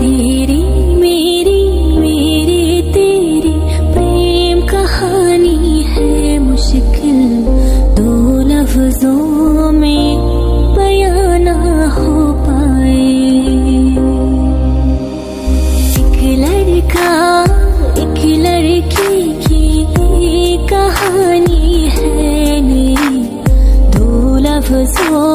तेरी मेरी मेरी तेरी प्रेम कहानी है मुश्किल, दो लफ्जों में बयां ना हो पाए। एक लड़का एक लड़की की कहानी है मेरी, दो लफ्जों